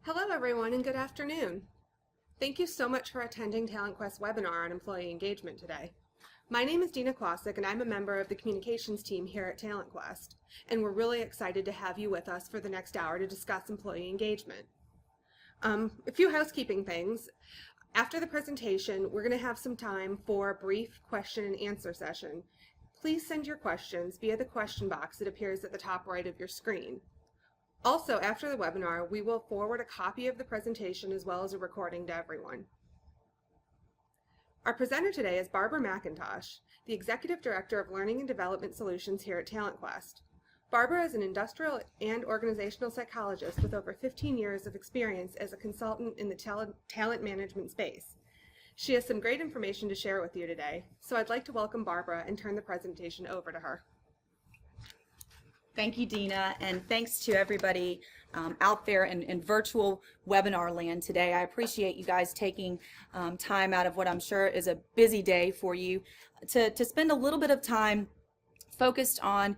Hello everyone and good afternoon. Thank you so much for attending TalentQuest webinar on employee engagement today. My name is Dina Kwasik and I'm a member of the communications team here at TalentQuest, and we're really excited to have you with us for the next hour to discuss employee engagement. A few housekeeping things. After the presentation, we're going to have some time for a brief question and answer session. Please send your questions via the question box that appears at the top right of your screen. Also, after the webinar, we will forward a copy of the presentation as well as a recording to everyone. Our presenter today is Barbara Mackintosh, the Executive Director of Learning and Development Solutions here at TalentQuest. Barbara is an industrial and organizational psychologist with over 15 years of experience as a consultant in the talent management space. She has some great information to share with you today, so I'd like to welcome Barbara and turn the presentation over to her. Thank you, Dina, and thanks to everybody out there in virtual webinar land today. I appreciate you guys taking time out of what I'm sure is a busy day for you to spend a little bit of time focused on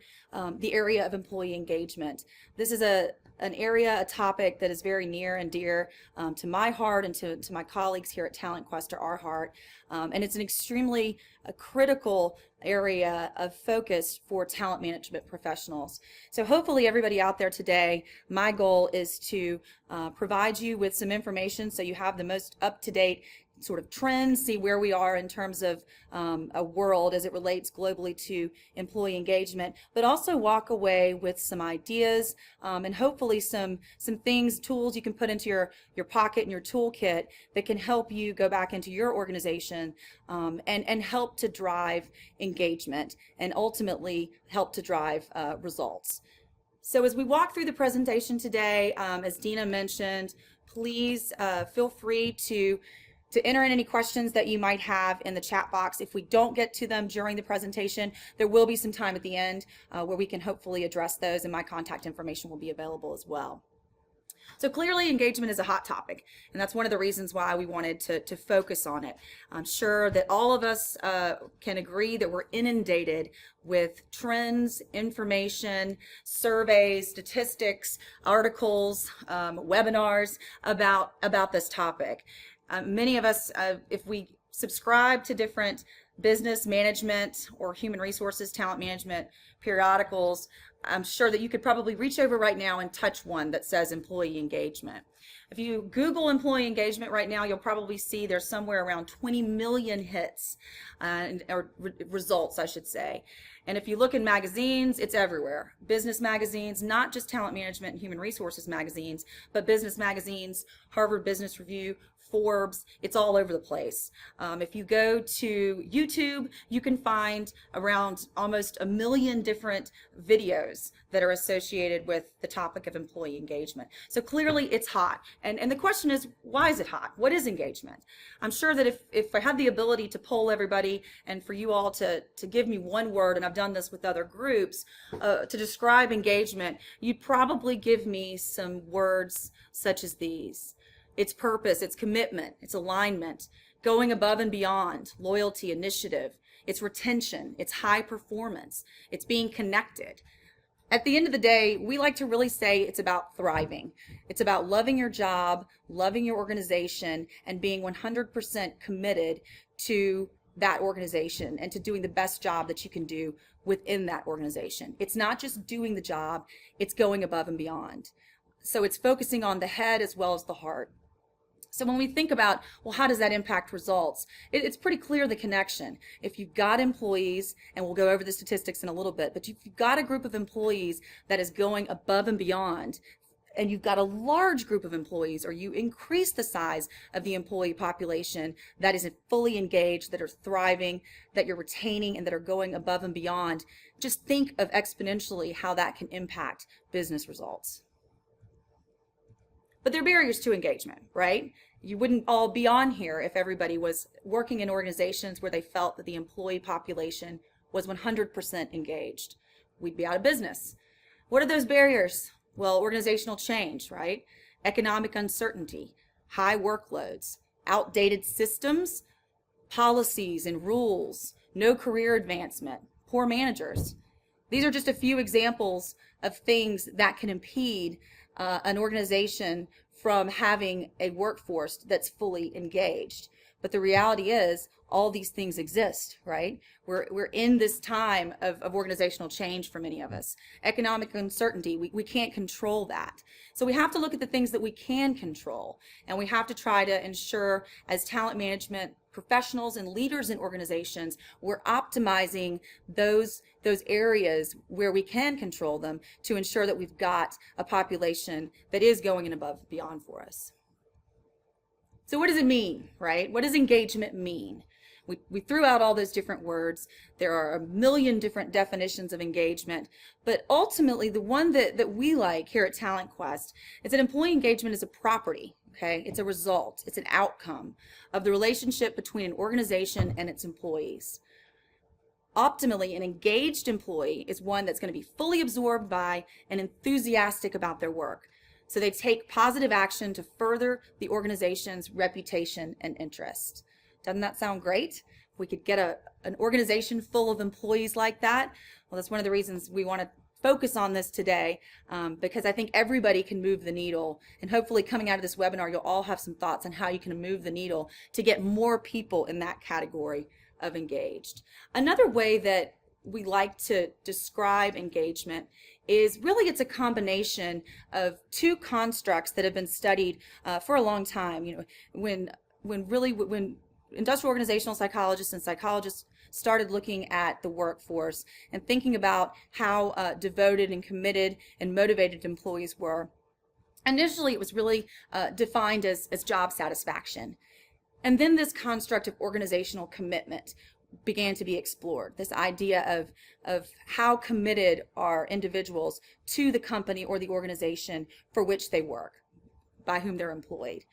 the area of employee engagement. This is an area, a topic that is very near and dear to my heart and to my colleagues here at TalentQuest, or our heart. And it's an extremely critical area of focus for talent management professionals. So hopefully everybody out there today, my goal is to provide you with some information so you have the most up-to-date sort of trends, see where we are in terms of a world as it relates globally to employee engagement, but also walk away with some ideas and hopefully some things, tools you can put into your pocket and your toolkit that can help you go back into your organization and help to drive engagement and ultimately help to drive results. So as we walk through the presentation today, as Dina mentioned, please feel free to enter in any questions that you might have in the chat box. If we don't get to them during the presentation, there will be some time at the end where we can hopefully address those, and my contact information will be available as well. So clearly engagement is a hot topic, and that's one of the reasons why we wanted to focus on it. I'm sure that all of us can agree that we're inundated with trends, information, surveys, statistics, articles, webinars about this topic. Many of us, if we subscribe to different business management or human resources, talent management periodicals, I'm sure that you could probably reach over right now and touch one that says employee engagement. If you Google employee engagement right now, you'll probably see there's somewhere around 20 million hits, or results, I should say. And if you look in magazines, it's everywhere. Business magazines, not just talent management and human resources magazines, but business magazines, Harvard Business Review, Forbes, it's all over the place. If you go to YouTube, you can find around almost 1 million different videos that are associated with the topic of employee engagement. So clearly it's hot. And the question is, why is it hot? What is engagement? I'm sure that if I had the ability to poll everybody and for you all to give me one word, and I've done this with other groups, to describe engagement, you'd probably give me some words such as these. It's purpose, it's commitment, it's alignment, going above and beyond, loyalty, initiative, it's retention, it's high performance, it's being connected. At the end of the day, we like to really say it's about thriving. It's about loving your job, loving your organization, and being 100% committed to that organization and to doing the best job that you can do within that organization. It's not just doing the job, it's going above and beyond. So it's focusing on the head as well as the heart. So when we think about, well, how does that impact results? It's pretty clear the connection. If you've got employees, and we'll go over the statistics in a little bit, but if you've got a group of employees that is going above and beyond, and you've got a large group of employees, or you increase the size of the employee population that is fully engaged, that are thriving, that you're retaining, and that are going above and beyond, just think of exponentially how that can impact business results. But there are barriers to engagement, right? You wouldn't all be on here if everybody was working in organizations where they felt that the employee population was 100% engaged. We'd be out of business. What are those barriers? Well, organizational change, right? Economic uncertainty, high workloads, outdated systems, policies and rules, no career advancement, poor managers. These are just a few examples of things that can impede an organization from having a workforce that's fully engaged. But the reality is all these things exist, right? We're in this time of organizational change for many of us. Economic uncertainty, we can't control that. So we have to look at the things that we can control, and we have to try to ensure, as talent management professionals and leaders in organizations, we're optimizing those areas where we can control them to ensure that we've got a population that is going and above and beyond for us. So what does it mean, right? What does engagement mean? We threw out all those different words. There are a million different definitions of engagement, but ultimately the one that we like here at TalentQuest is that employee engagement is a property, okay? It's a result, it's an outcome of the relationship between an organization and its employees. Optimally, an engaged employee is one that's going to be fully absorbed by and enthusiastic about their work. So they take positive action to further the organization's reputation and interest. Doesn't that sound great? If we could get an organization full of employees like that, well, that's one of the reasons we want to focus on this today, because I think everybody can move the needle. And hopefully coming out of this webinar, you'll all have some thoughts on how you can move the needle to get more people in that category of engaged. Another way that we like to describe engagement is really it's a combination of two constructs that have been studied for a long time. You know, when industrial organizational psychologists and psychologists started looking at the workforce and thinking about how devoted and committed and motivated employees were, initially it was really defined as job satisfaction. And then this construct of organizational commitment began to be explored. This idea of how committed are individuals to the company or the organization for which they work, by whom they're employed.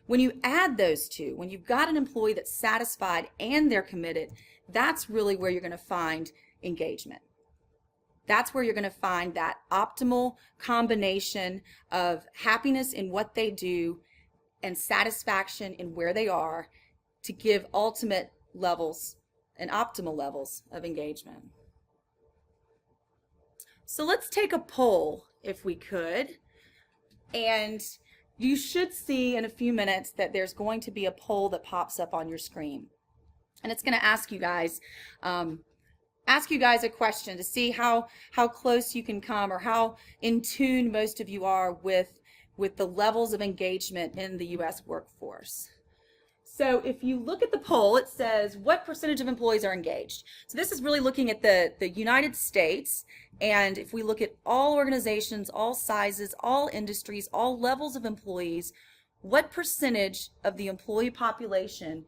When you add those two, when you've got an employee that's satisfied and they're committed, that's really where you're going to find engagement. That's where you're going to find that optimal combination of happiness in what they do and satisfaction in where they are to give ultimate levels and optimal levels of engagement. So let's take a poll, if we could, and you should see in a few minutes that there's going to be a poll that pops up on your screen, and it's going to ask you guys a question to see how close you can come or how in tune most of you are with the levels of engagement in the U.S. workforce. So if you look at the poll, it says what percentage of employees are engaged. So this is really looking at the United States, and if we look at all organizations, all sizes, all industries, all levels of employees, what percentage of the employee population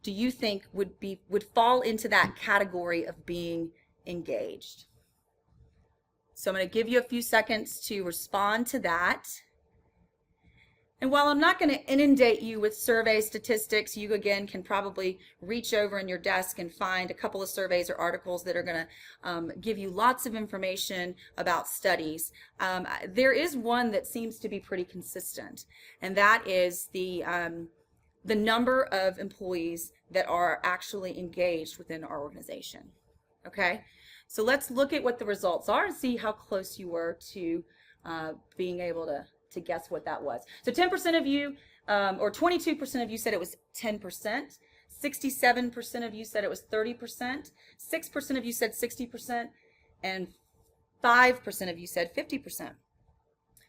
do you think would fall into that category of being engaged? So I'm going to give you a few seconds to respond to that. And while I'm not going to inundate you with survey statistics, you again can probably reach over in your desk and find a couple of surveys or articles that are going to give you lots of information about studies. There is one that seems to be pretty consistent, and that is the number of employees that are actually engaged within our organization. Okay, so let's look at what the results are and see how close you were to being able to guess what that was. So 10% of you, or 22% of you said it was 10%, 67% of you said it was 30%, 6% of you said 60%, and 5% of you said 50%.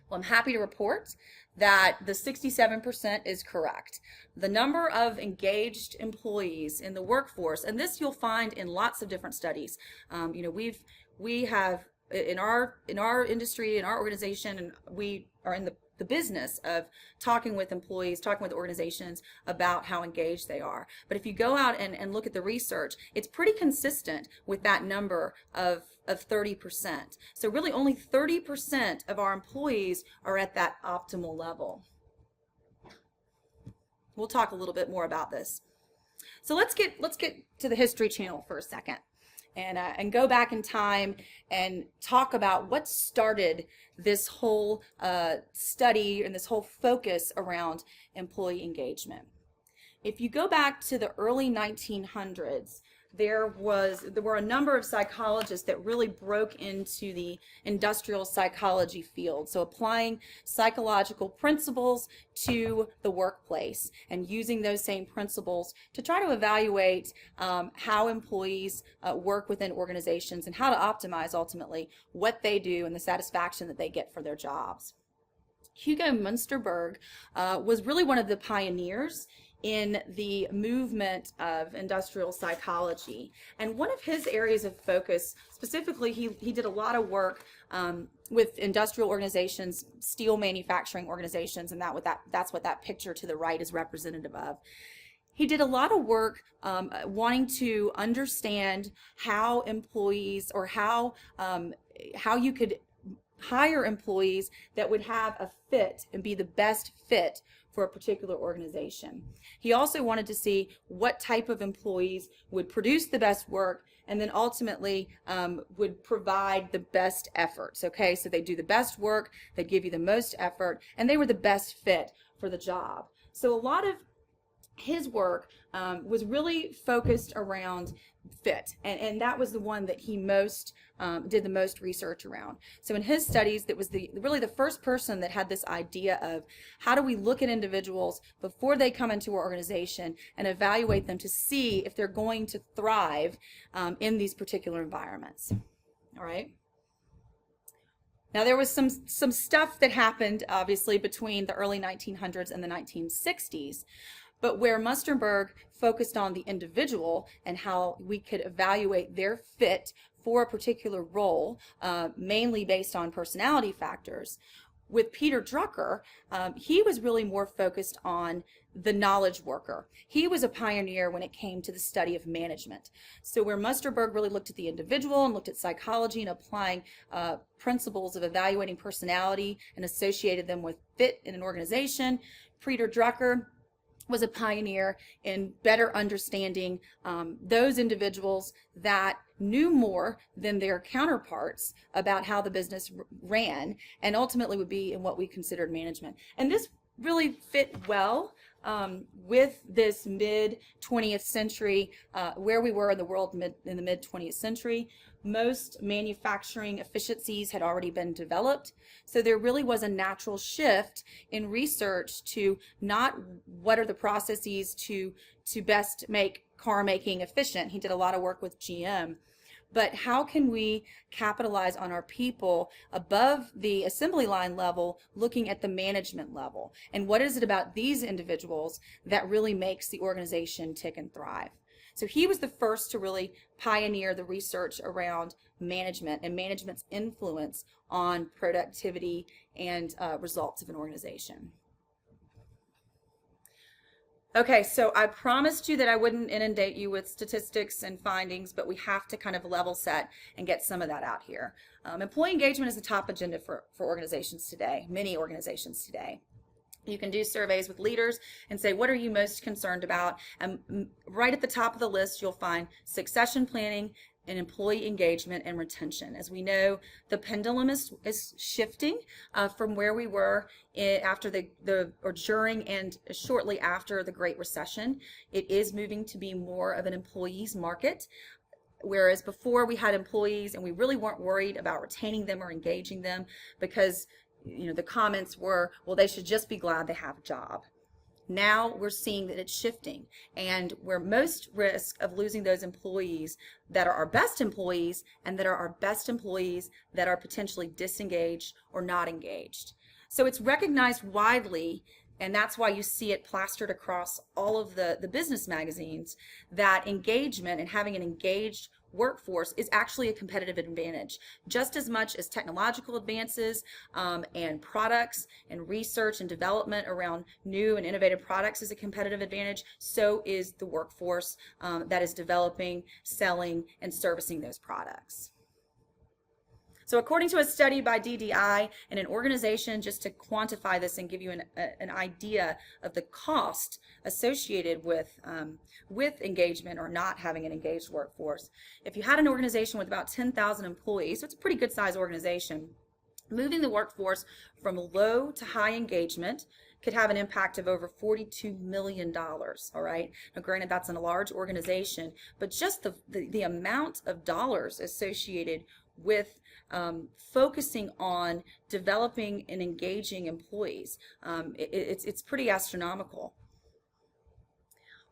Well, I'm happy to report that the 67% is correct. The number of engaged employees in the workforce, and this you'll find in lots of different studies. We have in our industry, in our organization, and we are in the business of talking with employees, talking with organizations about how engaged they are. But if you go out and look at the research, it's pretty consistent with that number of 30%. So really only 30% of our employees are at that optimal level. We'll talk a little bit more about this. So let's get to the History Channel for a second. And go back in time and talk about what started this whole study and this whole focus around employee engagement. If you go back to the early 1900s, there were a number of psychologists that really broke into the industrial psychology field. So applying psychological principles to the workplace and using those same principles to try to evaluate how employees work within organizations and how to optimize ultimately what they do and the satisfaction that they get for their jobs. Hugo Münsterberg was really one of the pioneers in the movement of industrial psychology. And one of his areas of focus, specifically, he did a lot of work with industrial organizations, steel manufacturing organizations, and that's what that picture to the right is representative of. He did a lot of work wanting to understand how employees, or how you could hire employees that would have a fit and be the best fit for a particular organization. He also wanted to see what type of employees would produce the best work and then ultimately would provide the best efforts. Okay, so they do the best work, they give you the most effort, and they were the best fit for the job. So a lot of his work was really focused around fit, and that was the one that he most did the most research around. So in his studies, that was really the first person that had this idea of how do we look at individuals before they come into our organization and evaluate them to see if they're going to thrive in these particular environments. All right. Now, there was some stuff that happened, obviously, between the early 1900s and the 1960s. But where Münsterberg focused on the individual and how we could evaluate their fit for a particular role, mainly based on personality factors, with Peter Drucker, he was really more focused on the knowledge worker. He was a pioneer when it came to the study of management. So where Münsterberg really looked at the individual and looked at psychology and applying principles of evaluating personality and associated them with fit in an organization, Peter Drucker was a pioneer in better understanding those individuals that knew more than their counterparts about how the business ran, and ultimately would be in what we considered management. And this really fit well with this mid-20th century, where we were in the world in the mid-20th century. Most manufacturing efficiencies had already been developed, so there really was a natural shift in research to not what are the processes to best make car making efficient. He did a lot of work with GM. But how can we capitalize on our people above the assembly line level, looking at the management level? And what is it about these individuals that really makes the organization tick and thrive? So he was the first to really pioneer the research around management and management's influence on productivity and results of an organization. Okay, so I promised you that I wouldn't inundate you with statistics and findings, but we have to kind of level set and get some of that out here. Employee engagement is the top agenda for organizations today, many organizations today. You can do surveys with leaders and say, what are you most concerned about? And right at the top of the list, you'll find succession planning and employee engagement and retention. As we know, the pendulum is shifting from where we were after during and shortly after the Great Recession. It is moving to be more of an employees market. Whereas before we had employees and we really weren't worried about retaining them or engaging them because the comments were, well, they should just be glad they have a job. Now we're seeing that it's shifting, and we're most risk of losing those employees that are our best employees and that are our best employees that are potentially disengaged or not engaged. So it's recognized widely, and that's why you see it plastered across all of the business magazines, that engagement and having an engaged workforce is actually a competitive advantage, just as much as technological advances and products and research and development around new and innovative products is a competitive advantage. So is the workforce that is developing, selling, and servicing those products. So according to a study by DDI in an organization, just to quantify this and give you an idea of the cost associated with engagement or not having an engaged workforce, if you had an organization with about 10,000 employees, so it's a pretty good size organization, moving the workforce from low to high engagement could have an impact of over $42 million, all right? Now, granted, that's in a large organization, but just the amount of dollars associated with focusing on developing and engaging employees, it's pretty astronomical.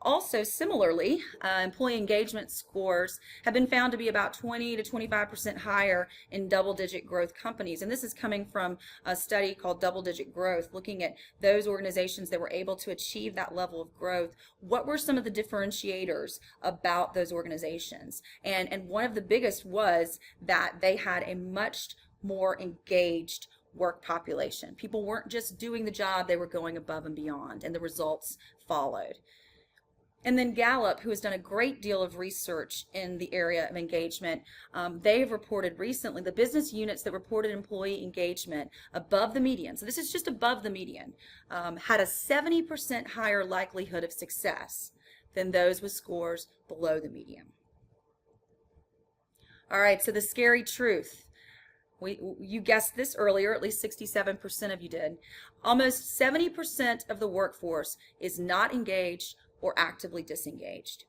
Also, similarly, employee engagement scores have been found to be about 20 to 25% higher in double-digit growth companies. And this is coming from a study called Double-Digit Growth, looking at those organizations that were able to achieve that level of growth. What were some of the differentiators about those organizations? And one of the biggest was that they had a much more engaged work population. People weren't just doing the job, they were going above and beyond, and the results followed. And then Gallup, who has done a great deal of research in the area of engagement, they've reported recently the business units that reported employee engagement above the median, so this is just above the median, had a 70% higher likelihood of success than those with scores below the median. All right, so the scary truth. You guessed this earlier, at least 67% of you did. Almost 70% of the workforce is not engaged or actively disengaged.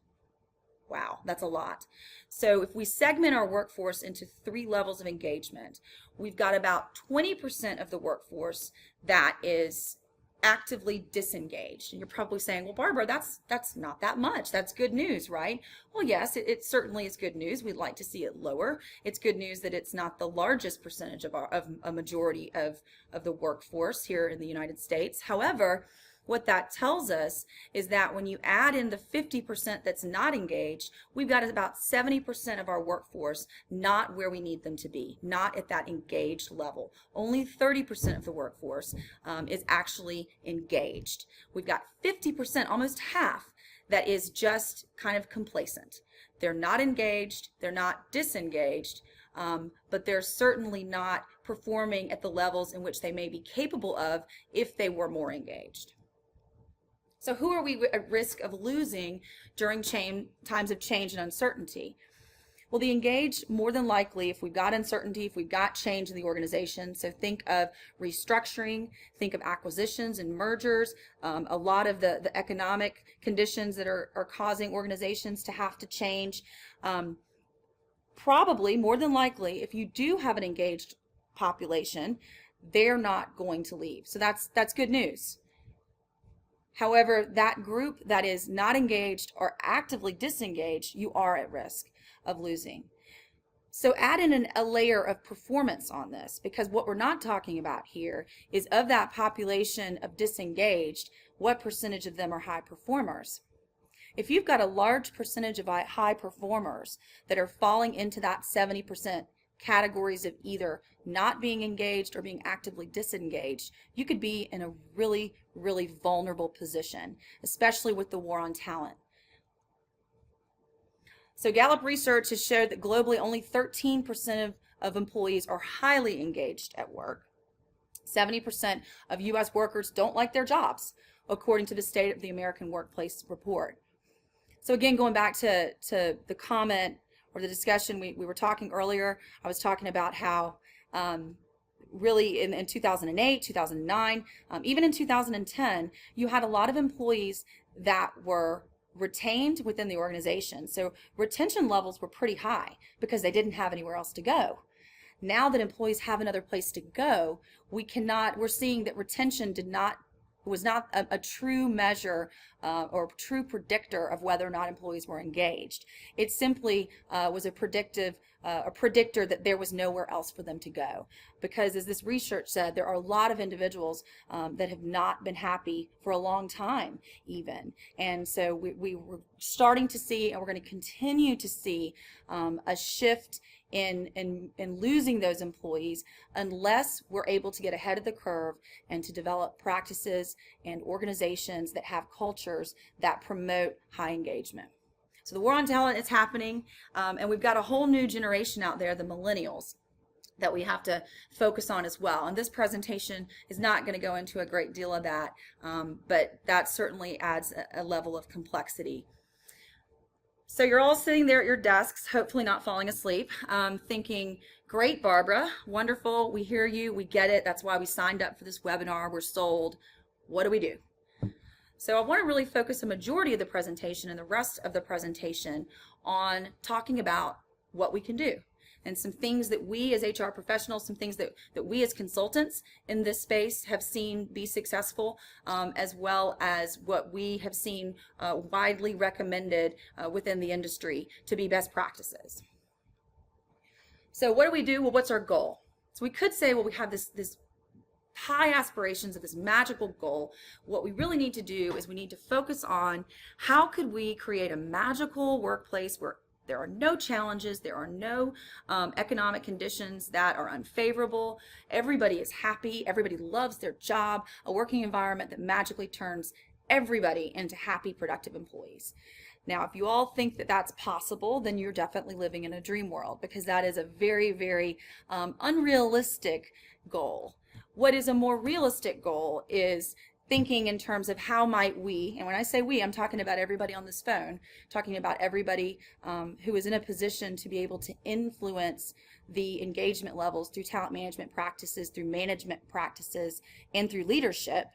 Wow, that's a lot. So if we segment our workforce into 3 levels of engagement, we've got about 20% of the workforce that is actively disengaged. And you're probably saying, well, Barbara, that's not that much. That's good news, right? Well, yes, it certainly is good news. We'd like to see it lower. It's good news that it's not the largest percentage of a majority of the workforce here in the United States. However, what that tells us is that when you add in the 50% that's not engaged, we've got about 70% of our workforce not where we need them to be, not at that engaged level. Only 30% of the workforce is actually engaged. We've got 50%, almost half, that is just kind of complacent. They're not engaged, they're not disengaged, but they're certainly not performing at the levels in which they may be capable of if they were more engaged. So who are we at risk of losing during times of change and uncertainty? Well, the engaged, more than likely, if we've got uncertainty, if we've got change in the organization, so think of restructuring, think of acquisitions and mergers, a lot of the economic conditions that are causing organizations to have to change. Probably, more than likely, if you do have an engaged population, they're not going to leave. So that's good news. However, that group that is not engaged or actively disengaged, you are at risk of losing. So add in a layer of performance on this, because what we're not talking about here is of that population of disengaged, what percentage of them are high performers? If you've got a large percentage of high performers that are falling into that 70% categories of either not being engaged or being actively disengaged, you could be in a really, really vulnerable position, especially with the war on talent. So Gallup research has showed that globally only 13% of employees are highly engaged at work. 70% of U.S. workers don't like their jobs, according to the State of the American Workplace report. So again, going back to the comment or the discussion we were talking earlier, I was talking about how really in 2008, 2009, even in 2010, you had a lot of employees that were retained within the organization. So retention levels were pretty high because they didn't have anywhere else to go. Now that employees have another place to go, we're seeing that retention was not a true measure or true predictor of whether or not employees were engaged. It simply was a predictor that there was nowhere else for them to go. Because as this research said, there are a lot of individuals that have not been happy for a long time even. And so we were starting to see, and we're going to continue to see, a shift in losing those employees unless we're able to get ahead of the curve and to develop practices and organizations that have cultures that promote high engagement. So the war on talent is happening, and we've got a whole new generation out there, the millennials, that we have to focus on as well. And this presentation is not going to go into a great deal of that, but that certainly adds a level of complexity. So you're all sitting there at your desks, hopefully not falling asleep, thinking, great, Barbara, wonderful, we hear you, we get it, that's why we signed up for this webinar, we're sold. What do we do? So I want to really focus a majority of the presentation and the rest of the presentation on talking about what we can do and some things that we as HR professionals, some things that we as consultants in this space have seen be successful, as well as what we have seen widely recommended within the industry to be best practices. So what do we do? Well, what's our goal? So we could say, well, we have this high aspirations of this magical goal. What we really need to do is we need to focus on how could we create a magical workplace where there are no challenges, there are no economic conditions that are unfavorable, everybody is happy, everybody loves their job, a working environment that magically turns everybody into happy, productive employees. Now, if you all think that that's possible, then you're definitely living in a dream world, because that is a very, very unrealistic goal. What is a more realistic goal is thinking in terms of how might we, and when I say we, I'm talking about everybody on this phone, talking about everybody who is in a position to be able to influence the engagement levels through talent management practices, through management practices, and through leadership.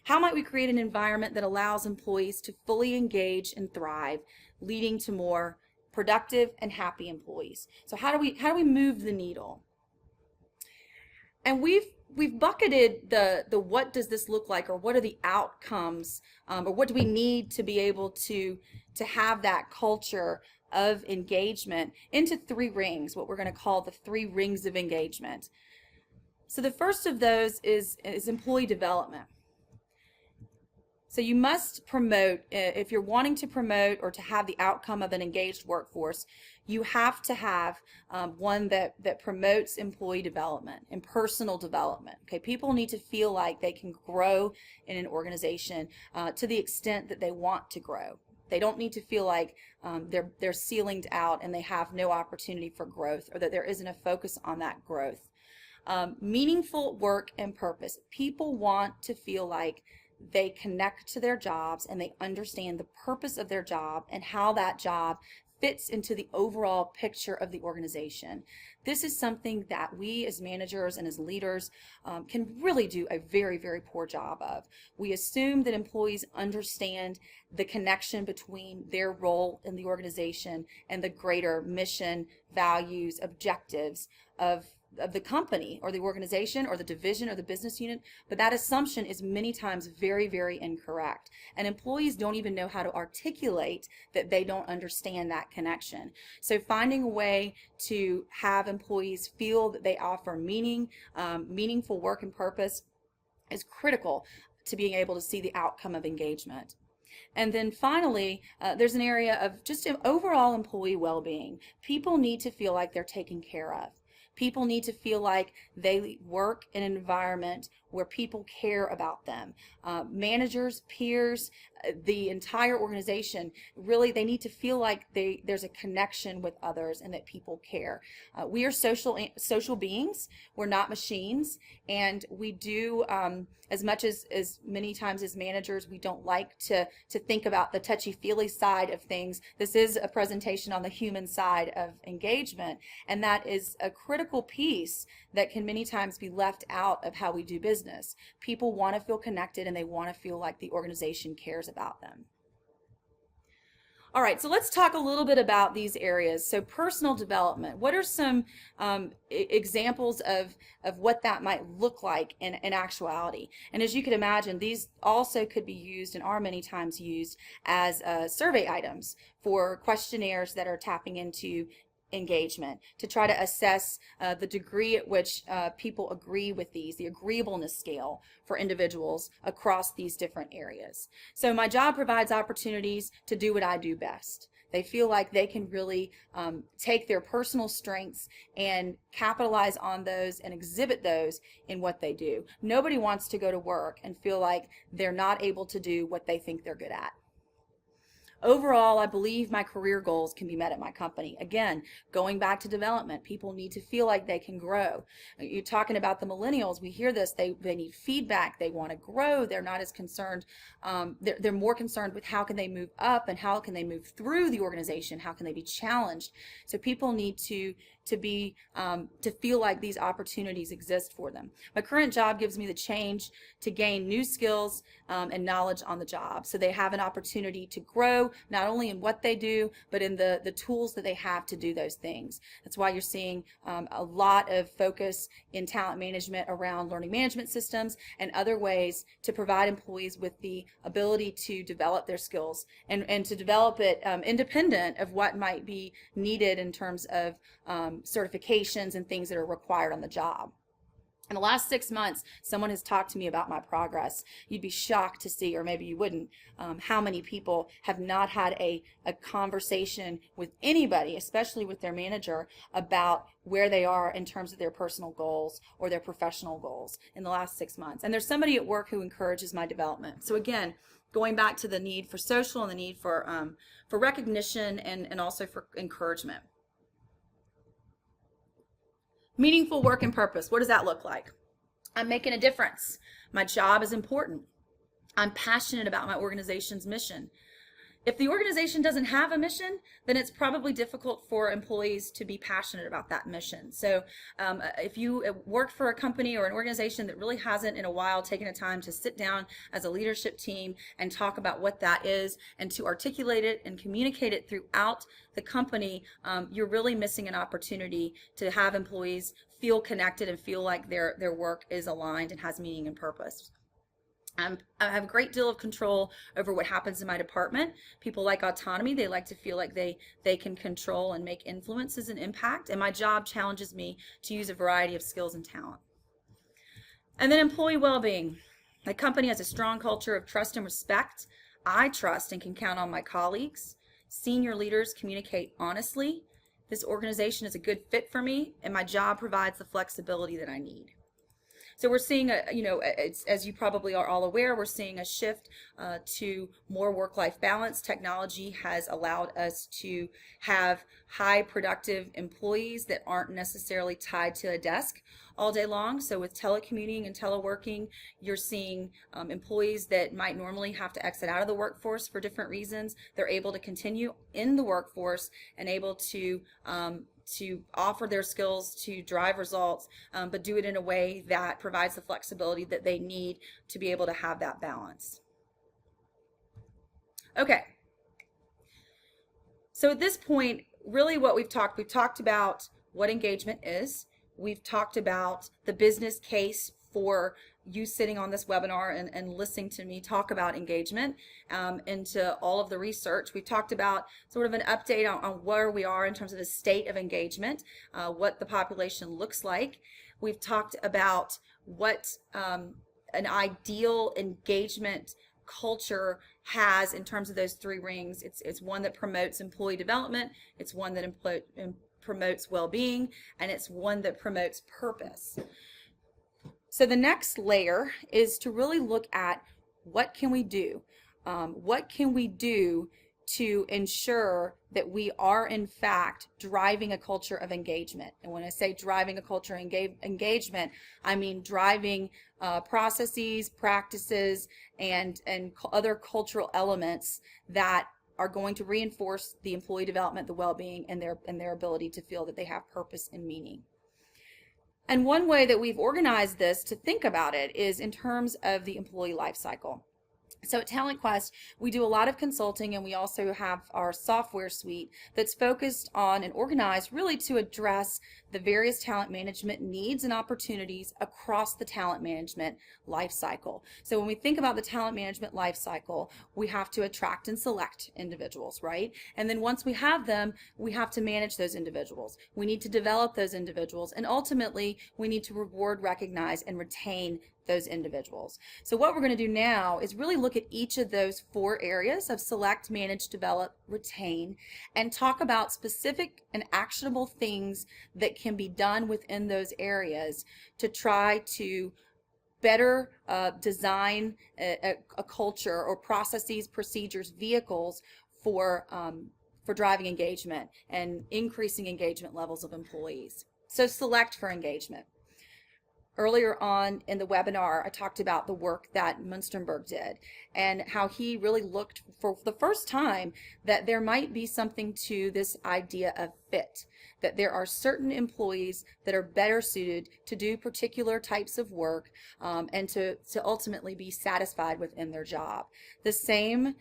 How might we create an environment that allows employees to fully engage and thrive, leading to more productive and happy employees? So how do we move the needle? And we've bucketed the what does this look like, or what are the outcomes, or what do we need to be able to have that culture of engagement into 3 rings, what we're going to call the 3 rings of engagement. So the first of those is employee development. So you must promote, if you're wanting to promote or to have the outcome of an engaged workforce, you have to have one that promotes employee development and personal development. Okay, people need to feel like they can grow in an organization to the extent that they want to grow. They don't need to feel like they're ceilinged out and they have no opportunity for growth, or that there isn't a focus on that growth. Meaningful work and purpose. People want to feel like they connect to their jobs and they understand the purpose of their job and how that job fits into the overall picture of the organization. This is something that we as managers and as leaders can really do a very, very poor job of. We assume that employees understand the connection between their role in the organization and the greater mission, values, objectives of the company or the organization or the division or the business unit, but that assumption is many times very, very incorrect. And employees don't even know how to articulate that they don't understand that connection. So finding a way to have employees feel that they offer meaningful work and purpose is critical to being able to see the outcome of engagement. And then finally, there's an area of just overall employee well-being. People need to feel like they're taken care of. People need to feel like they work in an environment where people care about them. Managers, peers, the entire organization, really they need to feel like there's a connection with others and that people care. We are social beings. We're not machines, and we do as much as many times as managers, we don't like to think about the touchy-feely side of things. This is a presentation on the human side of engagement, and that is a critical piece that can many times be left out of how we do business. People want to feel connected and they want to feel like the organization cares about them. All right, so let's talk a little bit about these areas. So personal development, what are some examples of what that might look like in actuality? And as you can imagine, these also could be used and are many times used as survey items for questionnaires that are tapping into engagement to try to assess the degree at which people agree with these, the agreeableness scale for individuals across these different areas. So my job provides opportunities to do what I do best. They feel like they can really take their personal strengths and capitalize on those and exhibit those in what they do. Nobody wants to go to work and feel like they're not able to do what they think they're good at. Overall, I believe my career goals can be met at my company. Again, going back to development, people need to feel like they can grow. You're talking about the millennials. We hear this. They need feedback. They want to grow. They're not as concerned. They're more concerned with how can they move up and how can they move through the organization. How can they be challenged? So people need to to be to feel like these opportunities exist for them. My current job gives me the change to gain new skills and knowledge on the job, so they have an opportunity to grow not only in what they do, but in the tools that they have to do those things. That's why you're seeing a lot of focus in talent management around learning management systems and other ways to provide employees with the ability to develop their skills and to develop it independent of what might be needed in terms of certifications and things that are required on the job. In the last 6 months, someone has talked to me about my progress. You'd be shocked to see, or maybe you wouldn't, how many people have not had a conversation with anybody, especially with their manager, about where they are in terms of their personal goals or their professional goals in the last 6 months. And there's somebody at work who encourages my development. So again, going back to the need for social and the need for recognition and also for encouragement. Meaningful work and purpose. What does that look like? I'm making a difference. My job is important. I'm passionate about my organization's mission. If the organization doesn't have a mission, then it's probably difficult for employees to be passionate about that mission. So if you work for a company or an organization that really hasn't in a while taken a time to sit down as a leadership team and talk about what that is and to articulate it and communicate it throughout the company, you're really missing an opportunity to have employees feel connected and feel like their work is aligned and has meaning and purpose. I have a great deal of control over what happens in my department. People like autonomy. They like to feel like they can control and make influences and impact. And my job challenges me to use a variety of skills and talent. And then employee well-being. My company has a strong culture of trust and respect. I trust and can count on my colleagues. Senior leaders communicate honestly. This organization is a good fit for me, and my job provides the flexibility that I need. So we're seeing, as you probably are all aware, we're seeing a shift to more work-life balance. Technology has allowed us to have high productive employees that aren't necessarily tied to a desk all day long. So with telecommuting and teleworking, you're seeing employees that might normally have to exit out of the workforce for different reasons. They're able to continue in the workforce and able to offer their skills to drive results, but do it in a way that provides the flexibility that they need to be able to have that balance. Okay. So at this point, really what we've talked about what engagement is. We've talked about the business case for you sitting on this webinar and listening to me talk about engagement into all of the research. We've talked about sort of an update on where we are in terms of the state of engagement, what the population looks like. We've talked about what an ideal engagement culture has in terms of those three rings. It's one that promotes employee development, it's one that promotes well-being, and it's one that promotes purpose. So the next layer is to really look at what can we do? What can we do to ensure that we are in fact driving a culture of engagement? And when I say driving a culture of engagement, I mean driving processes, practices, and other cultural elements that are going to reinforce the employee development, the well-being, and their ability to feel that they have purpose and meaning. And one way that we've organized this to think about it is in terms of the employee life cycle. So at TalentQuest, we do a lot of consulting, and we also have our software suite that's focused on and organized really to address the various talent management needs and opportunities across the talent management life cycle. So when we think about the talent management life cycle, we have to attract and select individuals, right? And then once we have them, we have to manage those individuals. We need to develop those individuals, and ultimately we need to reward, recognize, and retain those individuals. So what we're going to do now is really look at each of those four areas of select, manage, develop, retain, and talk about specific and actionable things that can be done within those areas to try to better design a culture or processes, procedures, vehicles for driving engagement and increasing engagement levels of employees. So select for engagement. Earlier on in the webinar, I talked about the work that Munstenberg did and how he really looked for the first time that there might be something to this idea of fit, that there are certain employees that are better suited to do particular types of work and to ultimately be satisfied within their job. The same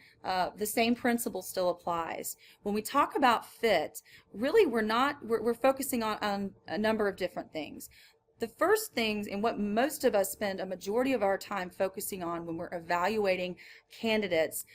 principle still applies. When we talk about fit, really we're focusing on a number of different things. The first things, and what most of us spend a majority of our time focusing on when we're evaluating candidates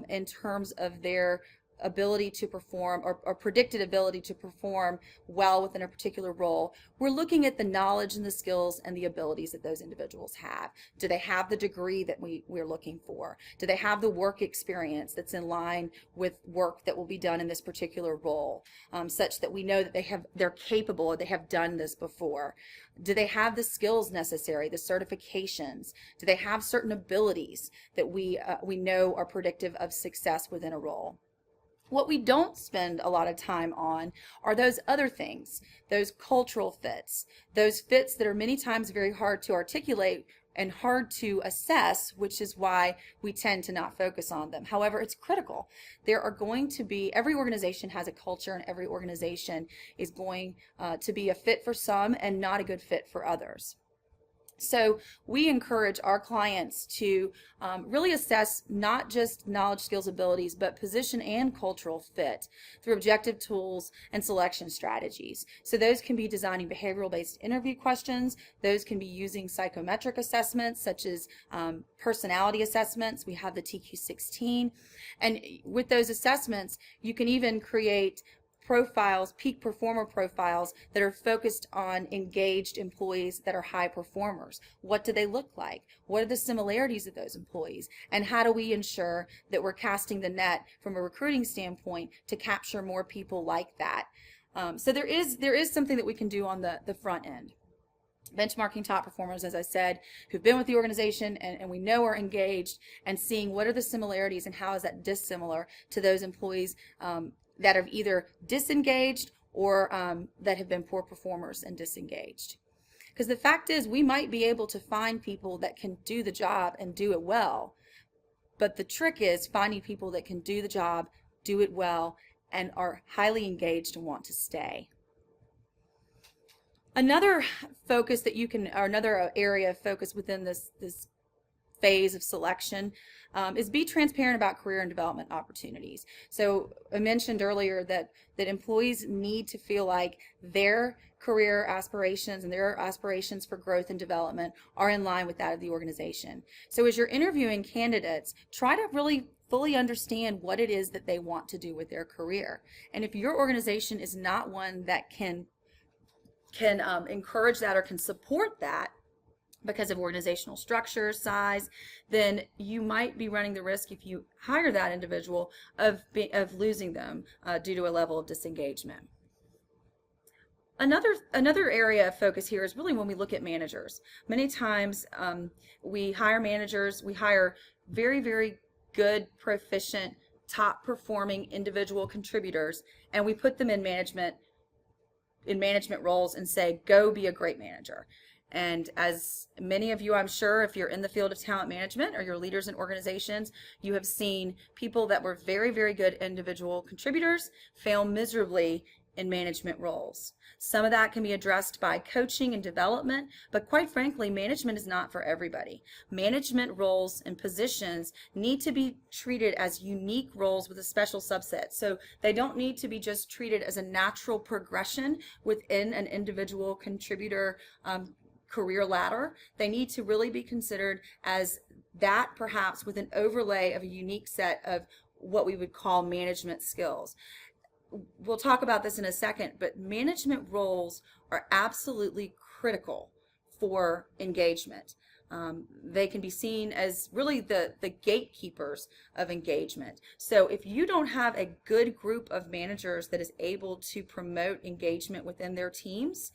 in terms of their ability to perform or predicted ability to perform well within a particular role, we're looking at the knowledge and the skills and the abilities that those individuals have. Do they have the degree that we're looking for? Do they have the work experience that's in line with work that will be done in this particular role, such that we know that they're capable or they have done this before? Do they have the skills necessary, the certifications? Do they have certain abilities that we know are predictive of success within a role? What we don't spend a lot of time on are those other things, those cultural fits, those fits that are many times very hard to articulate and hard to assess, which is why we tend to not focus on them. However, it's critical. There are going to be, every organization has a culture, and every organization is going to be a fit for some and not a good fit for others. So we encourage our clients to really assess not just knowledge, skills, abilities, but position and cultural fit through objective tools and selection strategies. So those can be designing behavioral-based interview questions. Those can be using psychometric assessments such as personality assessments. We have the TQ16. And with those assessments, you can even create profiles, peak performer profiles that are focused on engaged employees that are high performers. What do they look like? What are the similarities of those employees? And how do we ensure that we're casting the net from a recruiting standpoint to capture more people like that? So there is something that we can do on the front end. Benchmarking top performers, as I said, who've been with the organization and we know are engaged, and seeing what are the similarities and how is that dissimilar to those employees that have either disengaged or that have been poor performers and disengaged. Because the fact is, we might be able to find people that can do the job and do it well, but the trick is finding people that can do the job, do it well, and are highly engaged and want to stay. Another focus that you can, or another area of focus within this phase of selection is be transparent about career and development opportunities. So I mentioned earlier that employees need to feel like their career aspirations and their aspirations for growth and development are in line with that of the organization. So as you're interviewing candidates, try to really fully understand what it is that they want to do with their career. And if your organization is not one that can encourage that or can support that, because of organizational structure, size, then you might be running the risk, if you hire that individual, of losing them due to a level of disengagement. Another area of focus here is really when we look at managers. Many times we hire managers, we hire very, very good, proficient, top performing individual contributors, and we put them in management roles and say, go be a great manager. And as many of you, I'm sure, if you're in the field of talent management or you're leaders in organizations, you have seen people that were very, very good individual contributors fail miserably in management roles. Some of that can be addressed by coaching and development, but quite frankly, management is not for everybody. Management roles and positions need to be treated as unique roles with a special subset. So they don't need to be just treated as a natural progression within an individual contributor career ladder. They need to really be considered as that, perhaps with an overlay of a unique set of what we would call management skills. We'll talk about this in a second, but management roles are absolutely critical for engagement. They can be seen as really the gatekeepers of engagement. So if you don't have a good group of managers that is able to promote engagement within their teams,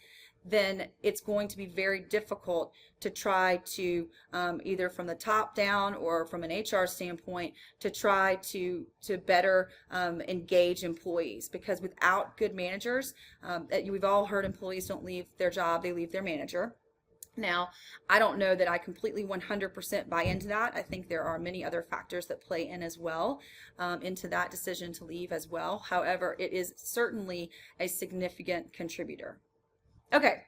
then it's going to be very difficult to try to, either from the top down or from an HR standpoint, to try to better engage employees. Because without good managers, we've all heard employees don't leave their job, they leave their manager. Now, I don't know that I completely 100% buy into that. I think there are many other factors that play in as well, into that decision to leave as well. However, it is certainly a significant contributor. Okay,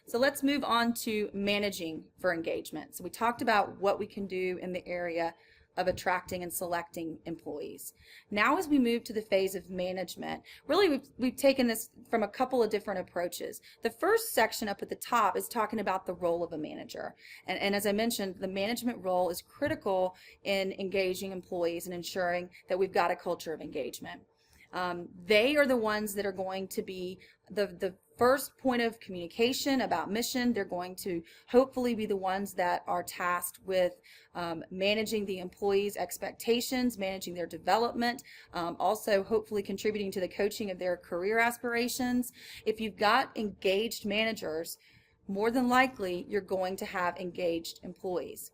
so let's move on to managing for engagement. So we talked about what we can do in the area of attracting and selecting employees. Now, as we move to the phase of management, really we've taken this from a couple of different approaches. The first section up at the top is talking about the role of a manager. And as I mentioned, the management role is critical in engaging employees and ensuring that we've got a culture of engagement. They are the ones that are going to be the first point of communication about mission. They're going to hopefully be the ones that are tasked with managing the employees' expectations, managing their development, also hopefully contributing to the coaching of their career aspirations. If you've got engaged managers, more than likely you're going to have engaged employees.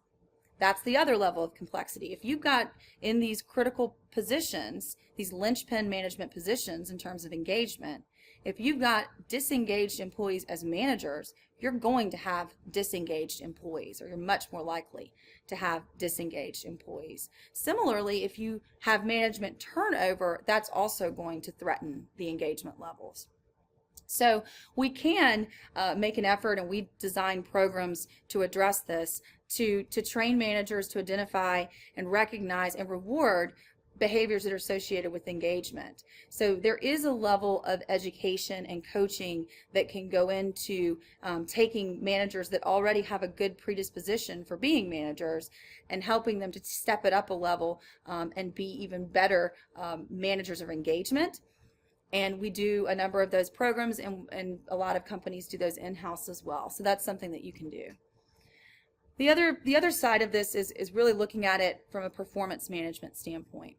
That's the other level of complexity. If you've got in these critical positions, these linchpin management positions in terms of engagement, if you've got disengaged employees as managers, you're going to have disengaged employees, or you're much more likely to have disengaged employees. Similarly, if you have management turnover, that's also going to threaten the engagement levels. So we can make an effort, and we design programs to address this, to train managers to identify and recognize and reward behaviors that are associated with engagement. So there is a level of education and coaching that can go into taking managers that already have a good predisposition for being managers and helping them to step it up a level and be even better managers of engagement. And we do a number of those programs, and a lot of companies do those in-house as well. So that's something that you can do. The other side of this is really looking at it from a performance management standpoint.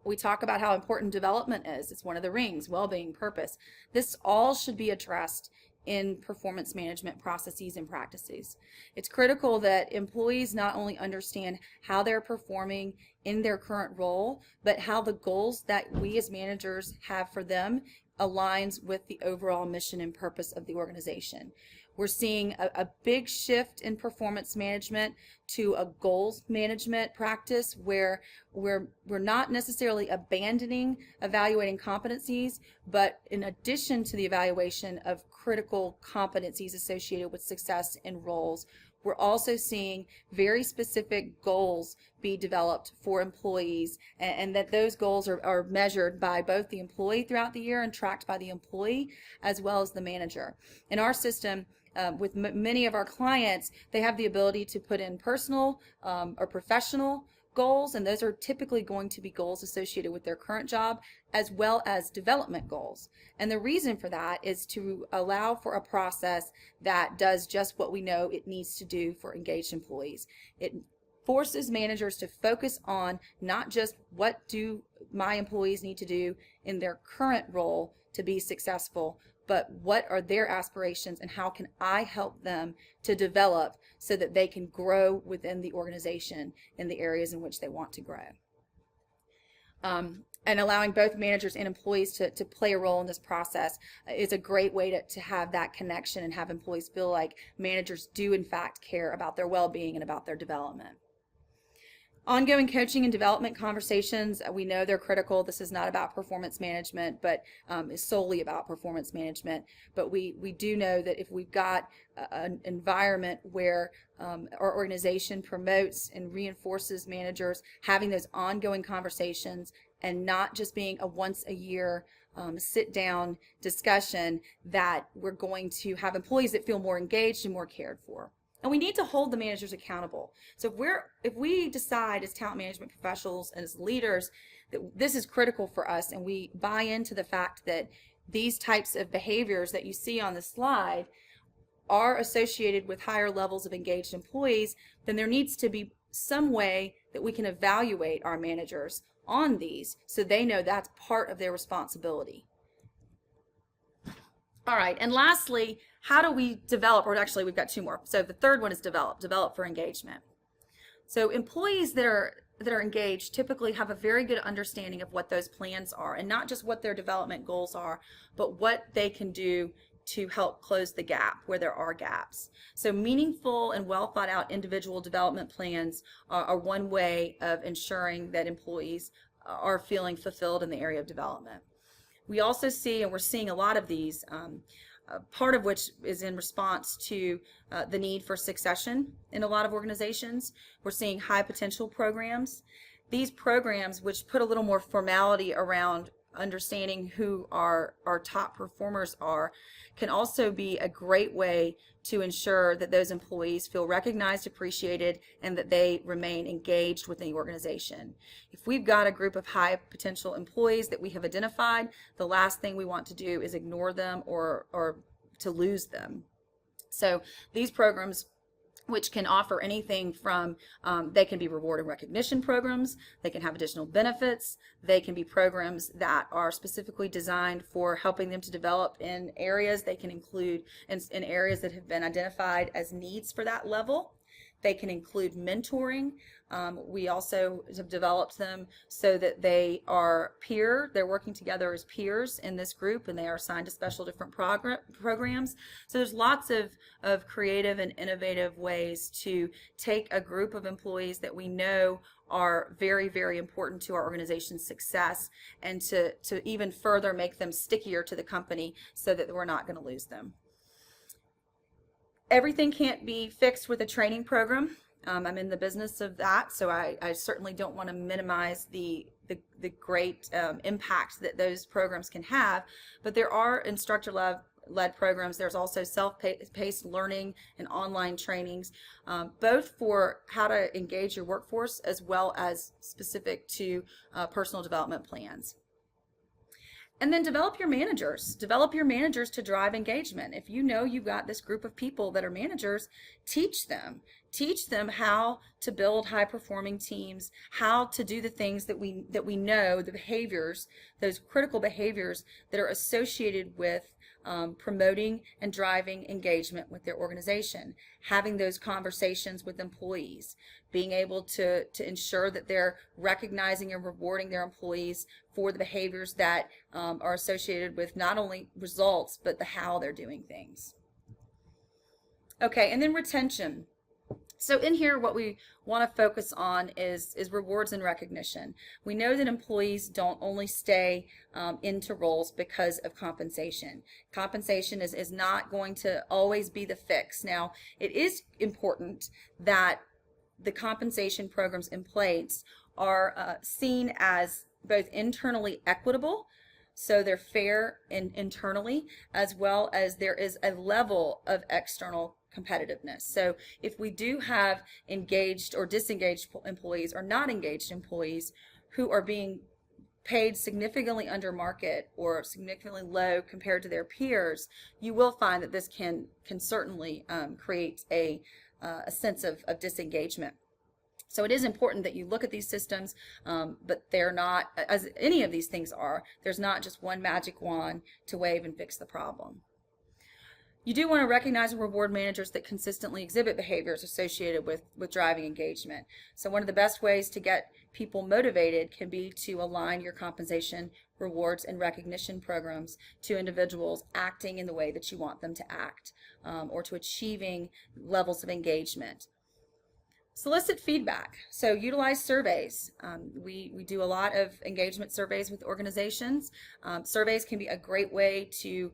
We talk about how important development is. It's one of the rings, well-being, purpose. This all should be addressed in performance management processes and practices. It's critical that employees not only understand how they're performing in their current role, but how the goals that we as managers have for them aligns with the overall mission and purpose of the organization. We're seeing a big shift in performance management to a goals management practice where we're not necessarily abandoning evaluating competencies, but in addition to the evaluation of critical competencies associated with success in roles, we're also seeing very specific goals be developed for employees, and that those goals are measured by both the employee throughout the year and tracked by the employee as well as the manager. In our system, with many of our clients, they have the ability to put in personal or professional goals, and those are typically going to be goals associated with their current job as well as development goals. And the reason for that is to allow for a process that does just what we know it needs to do for engaged employees. It forces managers to focus on not just what do my employees need to do in their current role to be successful, but what are their aspirations and how can I help them to develop so that they can grow within the organization in the areas in which they want to grow. And allowing both managers and employees to play a role in this process is a great way to have that connection and have employees feel like managers do in fact care about their well-being and about their development. Ongoing coaching and development conversations, we know they're critical. This is not about performance management, but is solely about performance management. But we do know that if we've got an environment where our organization promotes and reinforces managers having those ongoing conversations and not just being a once a year sit-down discussion, that we're going to have employees that feel more engaged and more cared for. And we need to hold the managers accountable. So if we decide as talent management professionals and as leaders that this is critical for us, and we buy into the fact that these types of behaviors that you see on the slide are associated with higher levels of engaged employees, then there needs to be some way that we can evaluate our managers on these so they know that's part of their responsibility. All right, and lastly, how do we develop, or actually we've got two more. So the third one is develop for engagement. So employees that are engaged typically have a very good understanding of what those plans are, and not just what their development goals are, but what they can do to help close the gap where there are gaps. So meaningful and well thought out individual development plans are one way of ensuring that employees are feeling fulfilled in the area of development. We also see, and we're seeing a lot of these, part of which is in response to the need for succession in a lot of organizations. We're seeing high potential programs. These programs, which put a little more formality around understanding who our top performers are, can also be a great way to ensure that those employees feel recognized, appreciated, and that they remain engaged within the organization. If we've got a group of high potential employees that we have identified, the last thing we want to do is ignore them or to lose them. So these programs, which can offer anything from, they can be reward and recognition programs, they can have additional benefits, they can be programs that are specifically designed for helping them to develop in areas. They can include in areas that have been identified as needs for that level. They can include mentoring. We also have developed them so that they're working together as peers in this group, and they are assigned to special different programs. So there's lots of creative and innovative ways to take a group of employees that we know are very, very important to our organization's success, and to even further make them stickier to the company so that we're not going to lose them. Everything can't be fixed with a training program. I'm in the business of that, so I certainly don't want to minimize the great impact that those programs can have, but there are instructor-led programs. There's also self-paced learning and online trainings, both for how to engage your workforce as well as specific to personal development plans. And then develop your managers. Develop your managers to drive engagement. If you know you've got this group of people that are managers, teach them. Teach them how to build high-performing teams, how to do the things that we know, the behaviors, those critical behaviors that are associated with promoting and driving engagement with their organization, having those conversations with employees, being able to ensure that they're recognizing and rewarding their employees for the behaviors that are associated with not only results, but the how they're doing things. Okay, and then retention. So in here, what we want to focus on is rewards and recognition. We know that employees don't only stay into roles because of compensation. Compensation is not going to always be the fix. Now, it is important that the compensation programs in place are seen as both internally equitable, so they're fair internally, as well as there is a level of external competitiveness. So if we do have engaged or disengaged employees or not engaged employees who are being paid significantly under market or significantly low compared to their peers, you will find that this can certainly create a sense of disengagement. So it is important that you look at these systems, but they're not, as any of these things are, there's not just one magic wand to wave and fix the problem. You do want to recognize and reward managers that consistently exhibit behaviors associated with driving engagement. So one of the best ways to get people motivated can be to align your compensation, rewards, and recognition programs to individuals acting in the way that you want them to act, or to achieving levels of engagement. Solicit feedback. So utilize surveys. We do a lot of engagement surveys with organizations. Surveys can be a great way to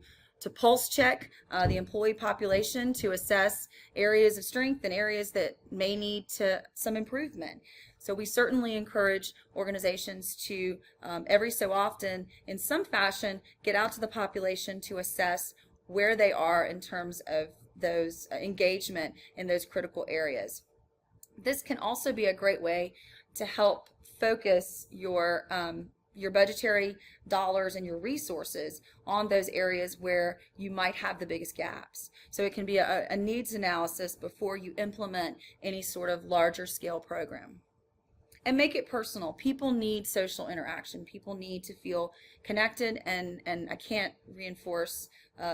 pulse check the employee population, to assess areas of strength and areas that may need some improvement. So we certainly encourage organizations to every so often, in some fashion, get out to the population to assess where they are in terms of those engagement in those critical areas. This can also be a great way to help focus your budgetary dollars and your resources on those areas where you might have the biggest gaps. So it can be a needs analysis before you implement any sort of larger scale program. And make it personal. People need social interaction. People need to feel connected, and I can't reinforce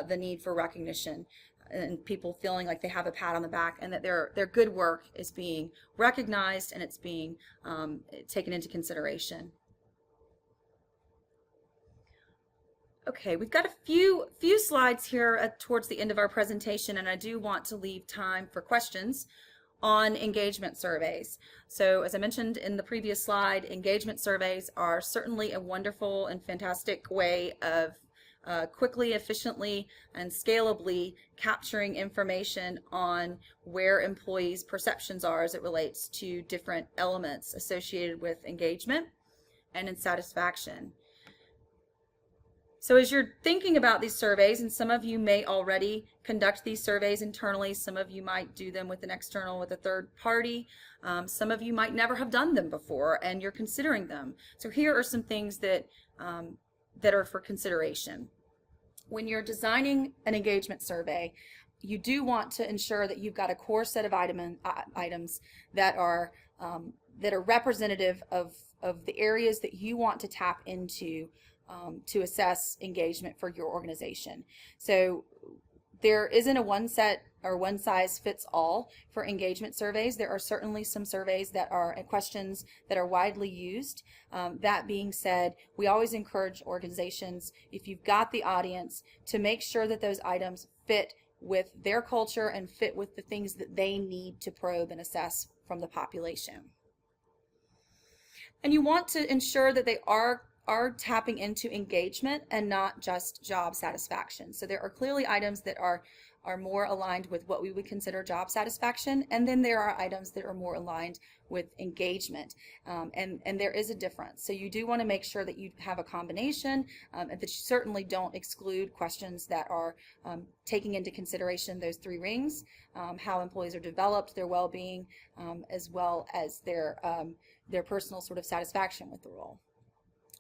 the need for recognition and people feeling like they have a pat on the back and that their good work is being recognized and it's being taken into consideration. Okay, we've got a few slides here towards the end of our presentation, and I do want to leave time for questions on engagement surveys. So as I mentioned in the previous slide, engagement surveys are certainly a wonderful and fantastic way of quickly, efficiently, and scalably capturing information on where employees' perceptions are as it relates to different elements associated with engagement and in satisfaction. So as you're thinking about these surveys, and some of you may already conduct these surveys internally, some of you might do them with an external, with a third party, some of you might never have done them before and you're considering them. So here are some things that, that are for consideration. When you're designing an engagement survey, you do want to ensure that you've got a core set of items that are representative of the areas that you want to tap into to assess engagement for your organization. So there isn't a one set or one size fits all for engagement surveys. There are certainly some surveys that are questions that are widely used. That being said, we always encourage organizations, if you've got the audience, to make sure that those items fit with their culture and fit with the things that they need to probe and assess from the population. And you want to ensure that they are tapping into engagement and not just job satisfaction. So there are clearly items that are more aligned with what we would consider job satisfaction, and then there are items that are more aligned with engagement, and there is a difference. So you do want to make sure that you have a combination, and that you certainly don't exclude questions that are taking into consideration those three rings, how employees are developed, their well-being, as well as their personal sort of satisfaction with the role.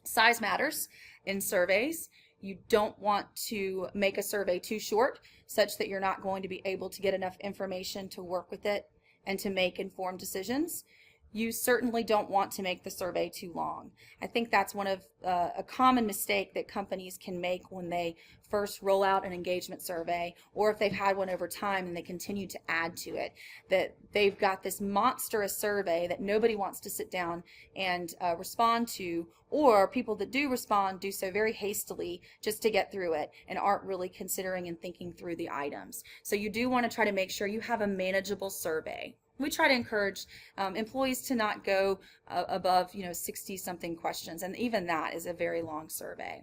Size matters in surveys. You don't want to make a survey too short such that you're not going to be able to get enough information to work with it and to make informed decisions. You certainly don't want to make the survey too long. I think that's one of a common mistake that companies can make when they first roll out an engagement survey, or if they've had one over time and they continue to add to it, that they've got this monstrous survey that nobody wants to sit down and respond to, or people that do respond do so very hastily just to get through it and aren't really considering and thinking through the items. So you do want to try to make sure you have a manageable survey. We try to encourage employees to not go above 60-something questions, and even that is a very long survey.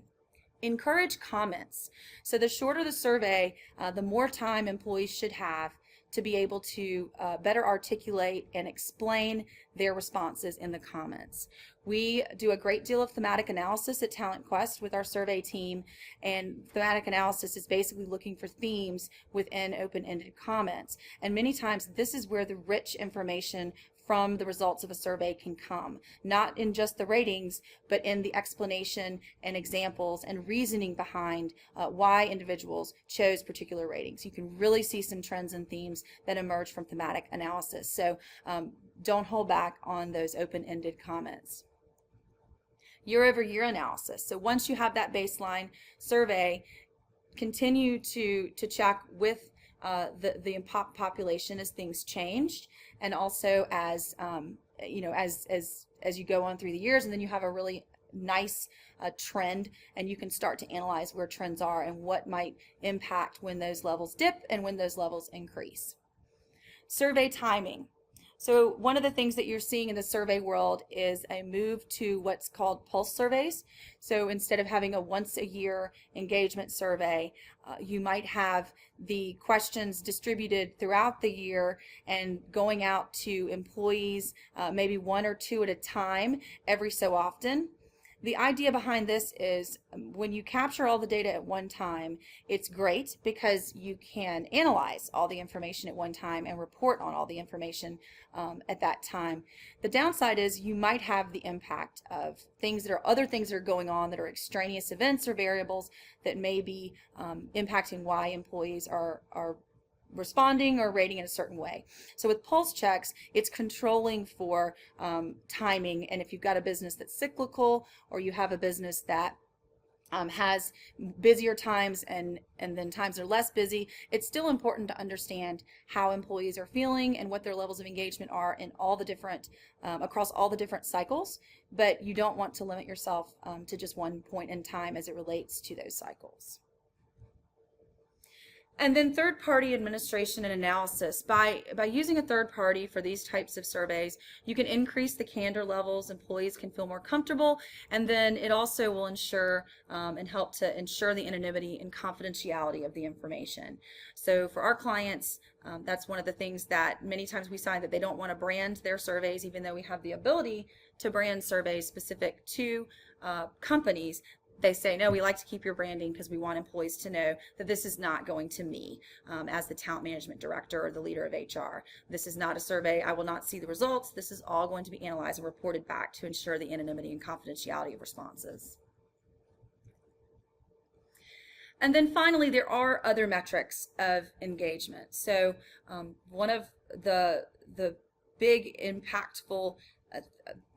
Encourage comments. So the shorter the survey, the more time employees should have to be able to better articulate and explain their responses in the comments. We do a great deal of thematic analysis at TalentQuest with our survey team, and thematic analysis is basically looking for themes within open-ended comments. And many times this is where the rich information from the results of a survey can come, not in just the ratings, but in the explanation and examples and reasoning behind why individuals chose particular ratings. You can really see some trends and themes that emerge from thematic analysis. So don't hold back on those open-ended comments. Year-over-year analysis. So once you have that baseline survey, continue to check with the population as things changed, and also as as you go on through the years, and then you have a really nice trend, and you can start to analyze where trends are and what might impact when those levels dip and when those levels increase. Survey timing. So one of the things that you're seeing in the survey world is a move to what's called pulse surveys. So instead of having a once-a-year engagement survey, you might have the questions distributed throughout the year and going out to employees maybe one or two at a time every so often. The idea behind this is when you capture all the data at one time, it's great because you can analyze all the information at one time and report on all the information at that time. The downside is you might have the impact of other things that are going on that are extraneous events or variables that may be impacting why employees are responding or rating in a certain way. So with pulse checks, it's controlling for timing, and if you've got a business that's cyclical or you have a business that has busier times and then times are less busy, it's still important to understand how employees are feeling and what their levels of engagement are in all the different across all the different cycles, but you don't want to limit yourself to just one point in time as it relates to those cycles. And then third-party administration and analysis. By using a third party for these types of surveys, you can increase the candor levels, employees can feel more comfortable, and then it also will ensure and help to ensure the anonymity and confidentiality of the information. So for our clients, that's one of the things that many times we find that they don't want to brand their surveys, even though we have the ability to brand surveys specific to companies. They say, no, we like to keep your branding because we want employees to know that this is not going to me as the talent management director or the leader of HR. This is not a survey. I will not see the results. This is all going to be analyzed and reported back to ensure the anonymity and confidentiality of responses. And then finally, there are other metrics of engagement. So one of the big impactful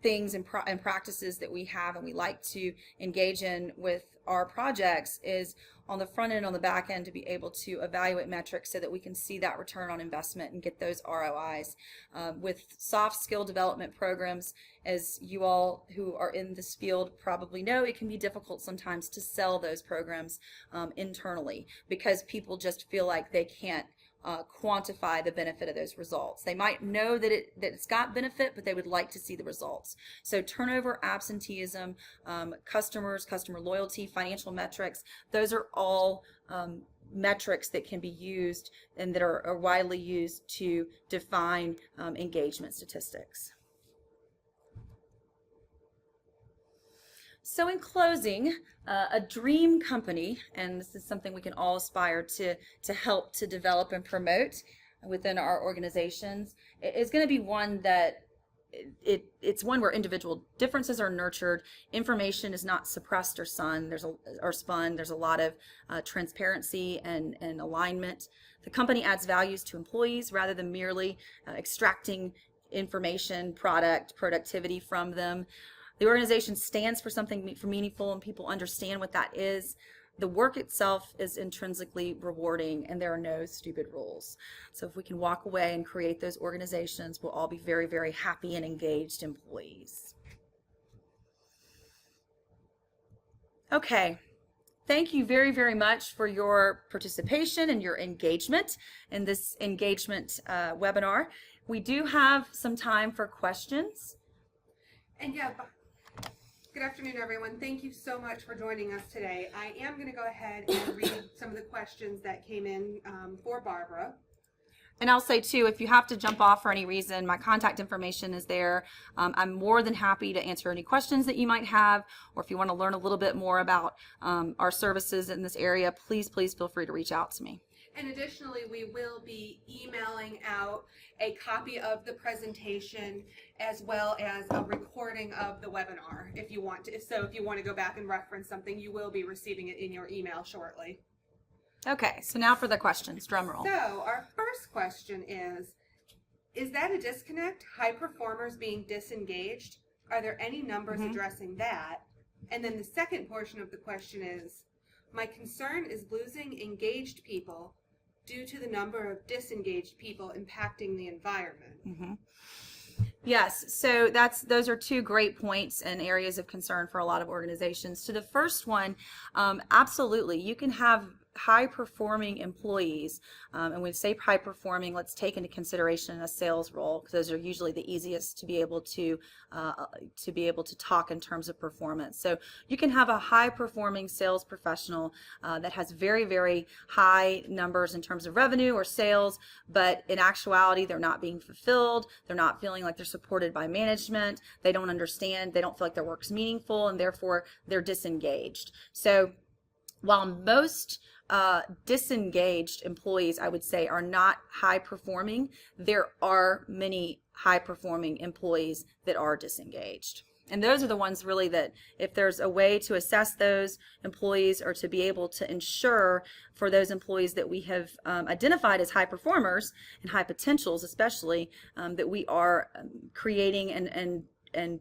things and practices that we have and we like to engage in with our projects is on the front end, on the back end, to be able to evaluate metrics so that we can see that return on investment and get those ROIs. With soft skill development programs, as you all who are in this field probably know, it can be difficult sometimes to sell those programs internally because people just feel like they can't quantify the benefit of those results. They might know that it's got benefit, but they would like to see the results. So turnover, absenteeism, customer loyalty, financial metrics, those are all metrics that can be used and that are widely used to define engagement statistics. So in closing, a dream company, and this is something we can all aspire to help to develop and promote within our organizations, is going to be one that it's one where individual differences are nurtured, information is not suppressed or spun. There's a lot of transparency and alignment. The company adds values to employees rather than merely extracting information, productivity from them. The organization stands for something meaningful and people understand what that is. The work itself is intrinsically rewarding and there are no stupid rules. So if we can walk away and create those organizations, we'll all be very, very happy and engaged employees. Okay. Thank you very, very much for your participation and your engagement in this engagement webinar. We do have some time for questions. And yeah, good afternoon, everyone. Thank you so much for joining us today. I am going to go ahead and read some of the questions that came in for Barbara. And I'll say too, if you have to jump off for any reason, my contact information is there. I'm more than happy to answer any questions that you might have, or if you want to learn a little bit more about our services in this area, please feel free to reach out to me. And additionally, we will be emailing out a copy of the presentation as well as a recording of the webinar if you want to. So if you want to go back and reference something, you will be receiving it in your email shortly. Okay, so now for the questions, drum roll. So our first question is that a disconnect? High performers being disengaged? Are there any numbers addressing that? And then the second portion of the question is, my concern is losing engaged people due to the number of disengaged people impacting the environment. Yes, so those are two great points and areas of concern for a lot of organizations. To the first one, absolutely, you can have high-performing employees, and when we say high-performing, let's take into consideration a sales role, because those are usually the easiest to be able to talk in terms of performance. So you can have a high-performing sales professional that has very, very high numbers in terms of revenue or sales, but in actuality, they're not being fulfilled. They're not feeling like they're supported by management. They don't understand. They don't feel like their work's meaningful, and therefore they're disengaged. So while most disengaged employees, I would say, are not high performing, there are many high performing employees that are disengaged. And those are the ones really that if there's a way to assess those employees or to be able to ensure for those employees that we have identified as high performers and high potentials especially, that we are creating and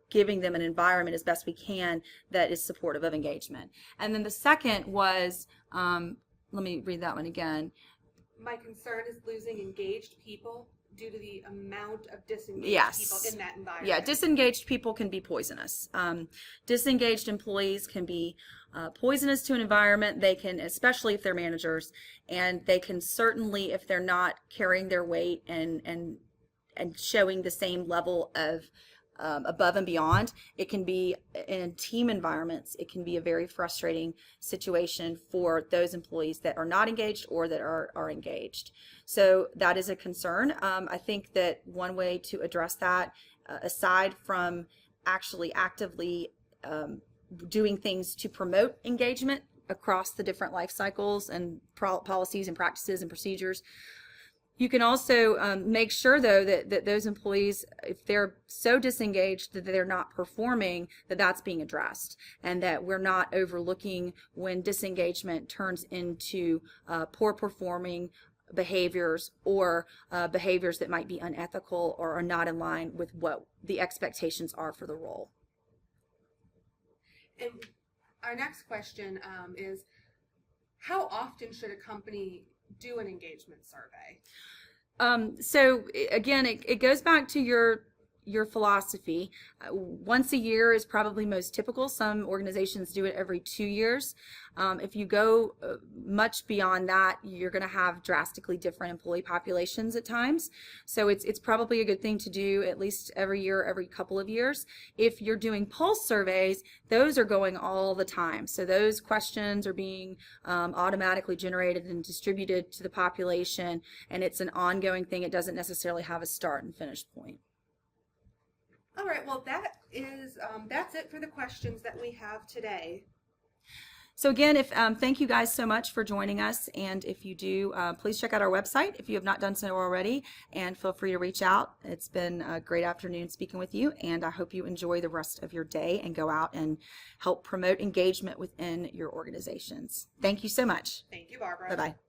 giving them an environment as best we can that is supportive of engagement. And then the second was, let me read that one again. My concern is losing engaged people due to the amount of disengaged Yes. people in that environment. Yeah, disengaged people can be poisonous. Disengaged employees can be poisonous to an environment. They can, especially if they're managers, and they can certainly, if they're not carrying their weight and showing the same level of above and beyond, it can be in team environments. It can be a very frustrating situation for those employees that are not engaged or that are engaged. So that is a concern. I think that one way to address that, aside from actually actively doing things to promote engagement across the different life cycles and policies and practices and procedures, you can also make sure, though, that those employees, if they're so disengaged that they're not performing, that that's being addressed, and that we're not overlooking when disengagement turns into poor performing behaviors or behaviors that might be unethical or are not in line with what the expectations are for the role. And our next question is, how often should a company do an engagement survey? So again, it goes back to your philosophy. Once a year is probably most typical. Some organizations do it every 2 years. If you go much beyond that, you're going to have drastically different employee populations at times. So it's probably a good thing to do at least every year, every couple of years. If you're doing pulse surveys, those are going all the time. So those questions are being automatically generated and distributed to the population, and it's an ongoing thing. It doesn't necessarily have a start and finish point. All right, well, that's it for the questions that we have today. So again, thank you guys so much for joining us, and if you do, please check out our website if you have not done so already, and feel free to reach out. It's been a great afternoon speaking with you, and I hope you enjoy the rest of your day and go out and help promote engagement within your organizations. Thank you so much. Thank you, Barbara. Bye-bye.